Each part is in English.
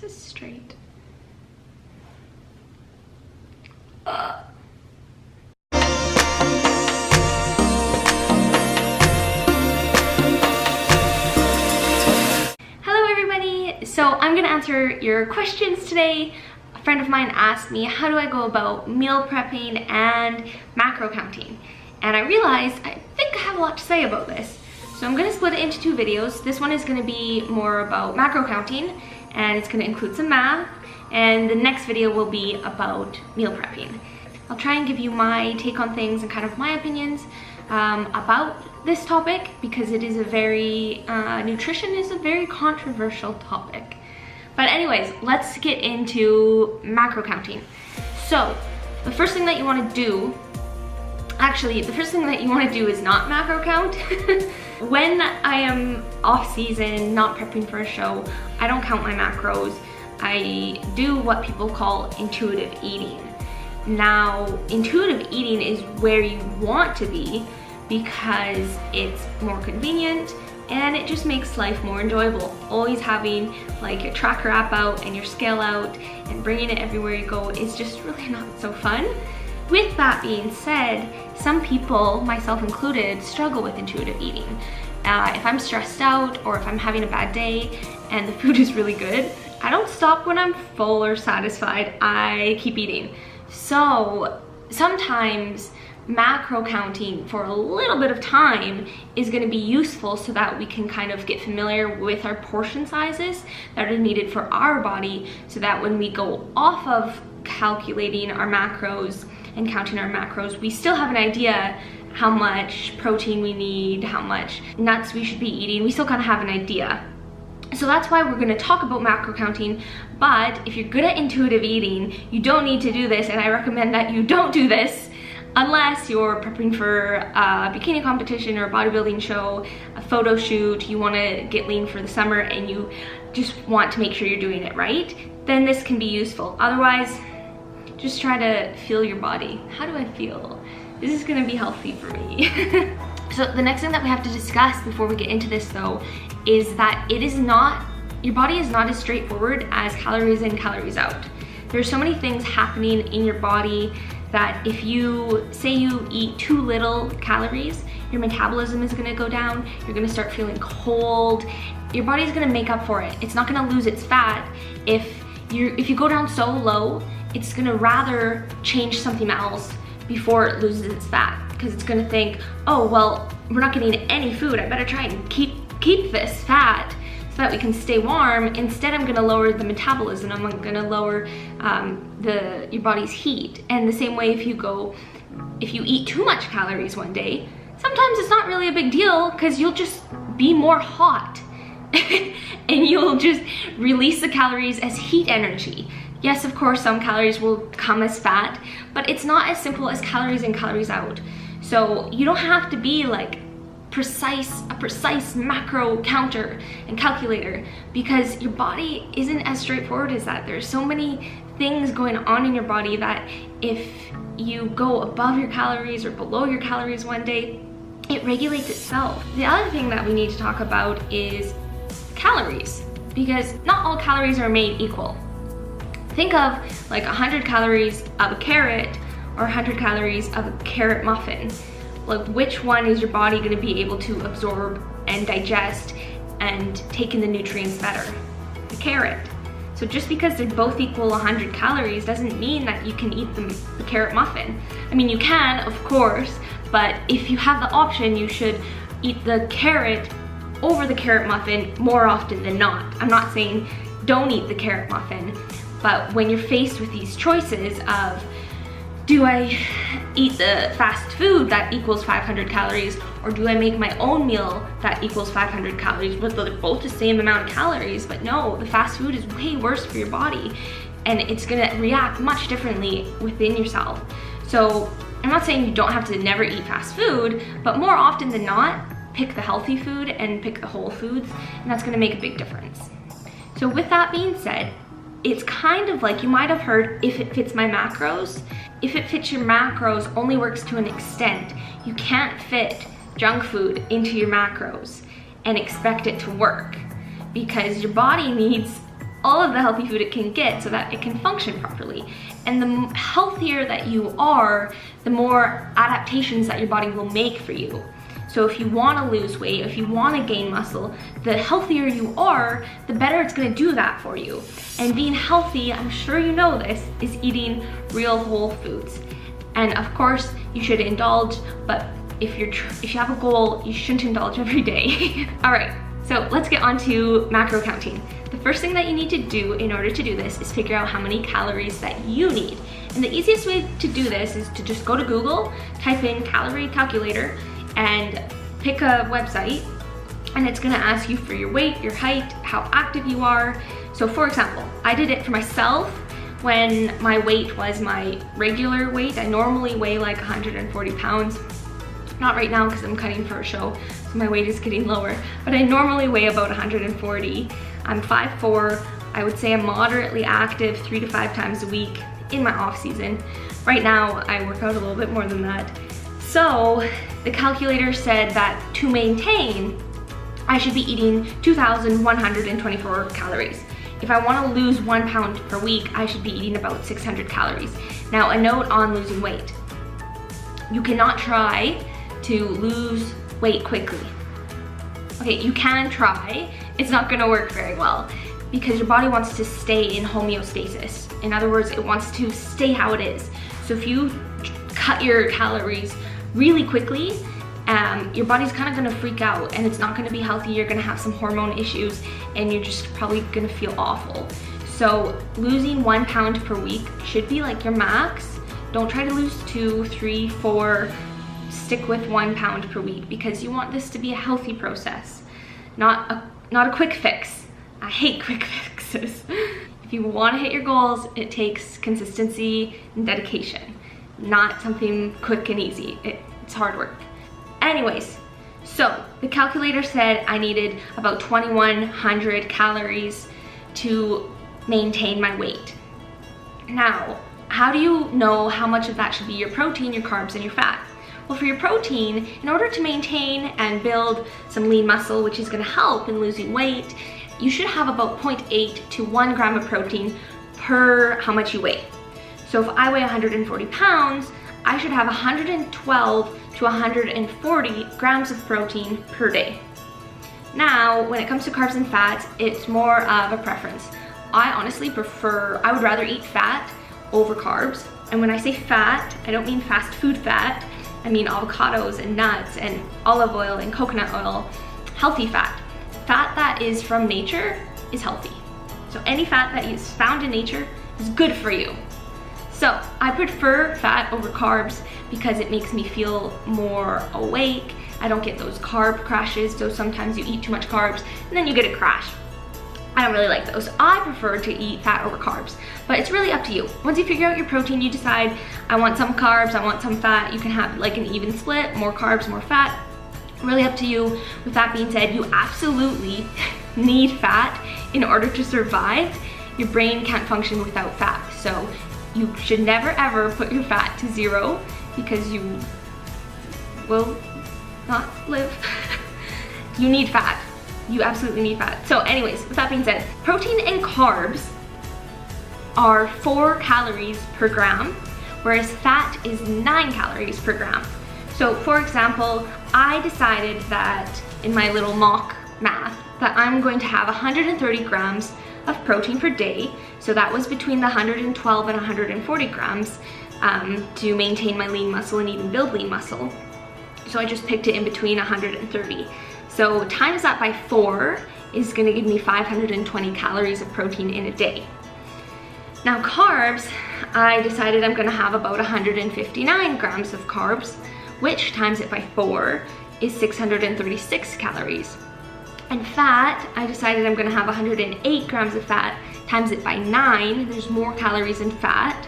This is straight. Hello everybody! So I'm gonna answer your questions today. A friend of mine asked me, how do I go about meal prepping and macro counting? And I realized I think I have a lot to say about this. So I'm gonna split it into two videos. This one is gonna be more about macro counting, and it's gonna include some math, and the next video will be about meal prepping. I'll try and give you my take on things and kind of my opinions about this topic, because it is a very, nutrition is a very controversial topic. But anyways, let's get into macro counting. So the first thing that you wanna do, actually the first thing that you wanna do is not macro count. When I am off season, not prepping for a show, I don't count my macros. I do what people call intuitive eating. Now, intuitive eating is where you want to be because it's more convenient and it just makes life more enjoyable. Always having like your tracker app out and your scale out and bringing it everywhere you go is just really not so fun. With that being said, some people, myself included, struggle with intuitive eating. If I'm stressed out or if I'm having a bad day and the food is really good, I don't stop when I'm full or satisfied. I keep eating. So sometimes macro counting for a little bit of time is going to be useful so that we can kind of get familiar with our portion sizes that are needed for our body, so that when we go off of calculating our macros and counting our macros, we still have an idea how much protein we need, how much nuts we should be eating. We still kind of have an idea. So that's why we're going to talk about macro counting. But if you're good at intuitive eating, you don't need to do this, and I recommend that you don't do this unless you're prepping for a bikini competition or a bodybuilding show, a photo shoot, you want to get lean for the summer and you just want to make sure you're doing it right, then this can be useful. Otherwise, just try to feel your body. How do I feel? This is gonna be healthy for me. So the next thing that we have to discuss before we get into this though, is that your body is not as straightforward as calories in, calories out. There's so many things happening in your body that if you say you eat too little calories, your metabolism is gonna go down, you're gonna start feeling cold, your body's gonna make up for it. It's not gonna lose its fat. If you go down so low, it's gonna rather change something else before it loses its fat, because it's gonna think, oh, well, we're not getting any food, I better try and keep this fat so that we can stay warm. Instead, I'm gonna lower the metabolism, I'm gonna lower your body's heat. And the same way, if you eat too much calories one day, sometimes it's not really a big deal because you'll just be more hot and you'll just release the calories as heat energy. Yes, of course, some calories will come as fat, but it's not as simple as calories in, calories out. So you don't have to be like a precise macro counter and calculator, because your body isn't as straightforward as that. There's so many things going on in your body that if you go above your calories or below your calories one day, it regulates itself. The other thing that we need to talk about is calories, because not all calories are made equal. Think of like 100 calories of a carrot or 100 calories of a carrot muffin. Like, which one is your body going to be able to absorb and digest and take in the nutrients better? The carrot. So just because they're both equal 100 calories doesn't mean that you can eat the carrot muffin. I mean, you can, of course, but if you have the option, you should eat the carrot over the carrot muffin more often than not. I'm not saying don't eat the carrot muffin, but when you're faced with these choices of, do I eat the fast food that equals 500 calories, or do I make my own meal that equals 500 calories? Well, they're both the same amount of calories, but no, the fast food is way worse for your body, and it's gonna react much differently within yourself. So I'm not saying you don't have to never eat fast food, but more often than not, pick the healthy food and pick the whole foods, and that's gonna make a big difference. So with that being said, it's kind of like, you might have heard, if it fits my macros. If it fits your macros only works to an extent. You can't fit junk food into your macros and expect it to work, because your body needs all of the healthy food it can get so that it can function properly. And the healthier that you are, the more adaptations that your body will make for you. So if you want to lose weight, if you want to gain muscle, the healthier you are, the better it's going to do that for you. And being healthy, I'm sure you know this, is eating real whole foods. And of course, you should indulge, but if you have a goal, you shouldn't indulge every day. All right, so let's get on to macro counting. The first thing that you need to do in order to do this is figure out how many calories that you need. And the easiest way to do this is to just go to Google, type in calorie calculator, and pick a website, and it's gonna ask you for your weight, your height, how active you are. So for example, I did it for myself when my weight was my regular weight. I normally weigh like 140 pounds. Not right now because I'm cutting for a show, so my weight is getting lower, but I normally weigh about 140. I'm 5'4". I would say I'm moderately active 3 to 5 times a week in my off season. Right now, I work out a little bit more than that. So the calculator said that to maintain, I should be eating 2,124 calories. If I want to lose 1 pound per week, I should be eating about 600 calories. Now, a note on losing weight. You cannot try to lose weight quickly. Okay, you can try. It's not gonna work very well because your body wants to stay in homeostasis. In other words, it wants to stay how it is. So if you cut your calories really quickly, your body's kind of gonna freak out and it's not gonna be healthy. You're gonna have some hormone issues and you're just probably gonna feel awful. So losing 1 pound per week should be like your max. Don't try to lose 2, 3, 4. Stick with 1 pound per week because you want this to be a healthy process, not a quick fix. I hate quick fixes. If you want to hit your goals, it takes consistency and dedication, not something quick and easy. It's hard work. Anyways, so the calculator said I needed about 2,100 calories to maintain my weight. Now, how do you know how much of that should be your protein, your carbs, and your fat? Well, for your protein, in order to maintain and build some lean muscle, which is gonna help in losing weight, you should have about 0.8 to 1 gram of protein per how much you weigh. So if I weigh 140 pounds, I should have 112 to 140 grams of protein per day. Now, when it comes to carbs and fats, it's more of a preference. I honestly I would rather eat fat over carbs. And when I say fat, I don't mean fast food fat. I mean avocados and nuts and olive oil and coconut oil, healthy fat. Fat that is from nature is healthy. So any fat that is found in nature is good for you. So I prefer fat over carbs because it makes me feel more awake. I don't get those carb crashes, so sometimes you eat too much carbs and then you get a crash. I don't really like those. I prefer to eat fat over carbs, but it's really up to you. Once you figure out your protein, you decide, I want some carbs, I want some fat. You can have like an even split, more carbs, more fat. Really up to you. With that being said, you absolutely need fat in order to survive. Your brain can't function without fat. So you should never ever put your fat to 0 because you will not live. You need fat. You absolutely need fat. So anyways, with that being said, protein and carbs are 4 calories per gram, whereas fat is 9 calories per gram. So for example, I decided that in my little mock math that I'm going to have 130 grams of protein per day. So that was between the 112 and 140 grams to maintain my lean muscle and even build lean muscle. So I just picked it in between 130. So times that by 4 is gonna give me 520 calories of protein in a day. Now carbs, I decided I'm gonna have about 159 grams of carbs, which times it by 4 is 636 calories. And fat, I decided I'm gonna have 108 grams of fat, times it by 9, there's more calories in fat,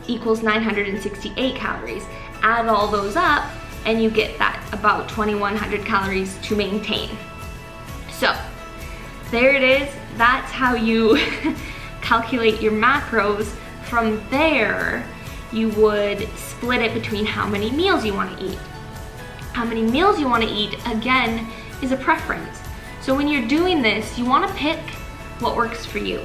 equals 968 calories. Add all those up, and you get that about 2,100 calories to maintain. So there it is. That's how you calculate your macros. From there, you would split it between how many meals you want to eat. How many meals you want to eat, again, is a preference. So when you're doing this, you want to pick what works for you.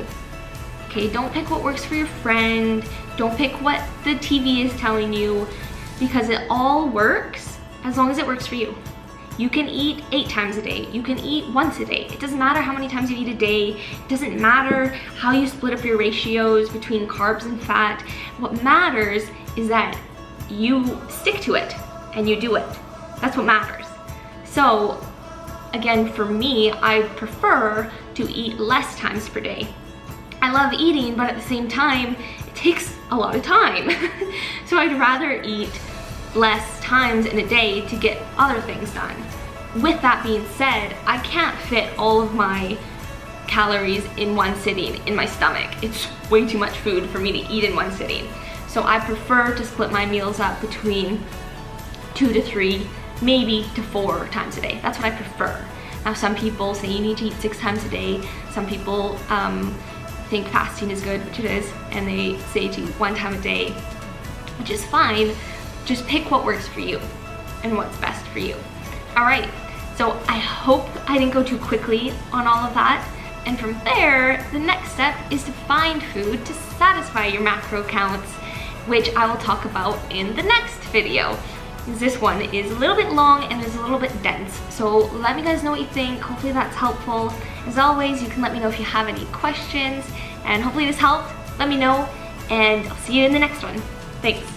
Okay, don't pick what works for your friend. Don't pick what the TV is telling you, because it all works as long as it works for you. You can eat 8 times a day. You can eat once a day. It doesn't matter how many times you eat a day. It doesn't matter how you split up your ratios between carbs and fat. What matters is that you stick to it and you do it. That's what matters. So again, for me, I prefer to eat less times per day. I love eating, but at the same time, it takes a lot of time. So I'd rather eat less times in a day to get other things done. With that being said, I can't fit all of my calories in one sitting in my stomach. It's way too much food for me to eat in one sitting. So I prefer to split my meals up between 2 to 3, maybe to 4 times a day. That's what I prefer. Now, some people say you need to eat 6 times a day. Some people think fasting is good, which it is, and they say to eat 1 time a day, which is fine. Just pick what works for you and what's best for you. All right, so I hope I didn't go too quickly on all of that. And from there, the next step is to find food to satisfy your macro counts, which I will talk about in the next video. This one is a little bit long and is a little bit dense. So let me guys know what you think. Hopefully that's helpful. As always, you can let me know if you have any questions, and hopefully this helped. Let me know, and I'll see you in the next one. Thanks.